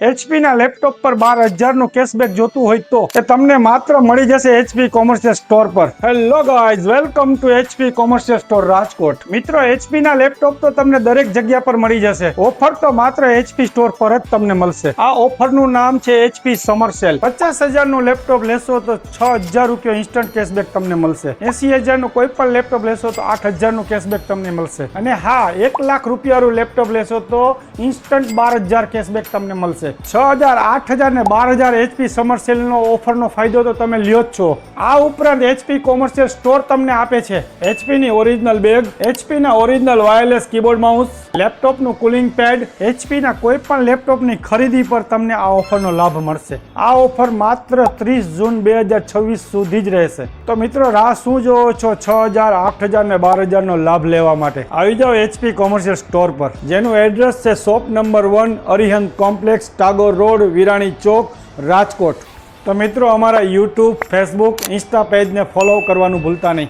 HP ના laptop પર 12,000 નું કેશબેક જોતું હોય તો એ તમને માત્ર મળી જશે HP કોમર્શિયલ સ્ટોર પર. Hello guys, welcome to HP commercial store Rajkot. મિત્રો, HP ના લેપટોપ તો તમને દરેક જગ્યા પર મળી જશે. ઓફર તો માત્ર HP સ્ટોર પર જ તમને મળશે. આ ઓફર નું નામ છે HP સમર સેલ. 50,000 નું લેપટોપ લેશો તો 6,000 રૂપિયા ઇન્સ્ટન્ટ કેશબેક તમને મળશે. 80,000 નું કોઈ પણ લેપટોપ લેશો તો 8,000 નું કેશબેક તમને મળશે. અને હા, 1 લાખ રૂપિયાનું લેપટોપ લેશો તો ઇન્સ્ટન્ટ 12,000 કેશબેક તમને મળશે. 6,000, 8,000 ને 12,000 HP સમર સેલ નો ઓફર નો ફાયદો તો તમે લ્યો જ છો. આ ઉપરાંત HP કોમર્શિયલ સ્ટોર તમને આપે છે HP ની ઓરિજિનલ બેગ, HP ના original wireless keyboard mouse, laptop નું કુલિંગ પેડ. HP ના કોઈ પણ લેપટોપ ની ખરીદી પર તમને આ ઓફર નો લાભ મળશે. આ ઓફર માત્ર 30 જૂન 2026 સુધી જ રહેશે. તો મિત્રો, રાહ શું જોવો છો 6,000, 8,000 ને 12,000 નો લાભ લેવા માટે? આવી જાઓ HP કોમર્શિયલ સ્ટોર પર, જેનું એડ્રેસ છે shop number 1, Arihant complex, Tagore road, Virani chowk, Rajkot. તો મિત્રો, અમારા YouTube, Facebook, ઇન્સ્ટા પેજને ફોલો કરવાનું ભૂલતા નહીં.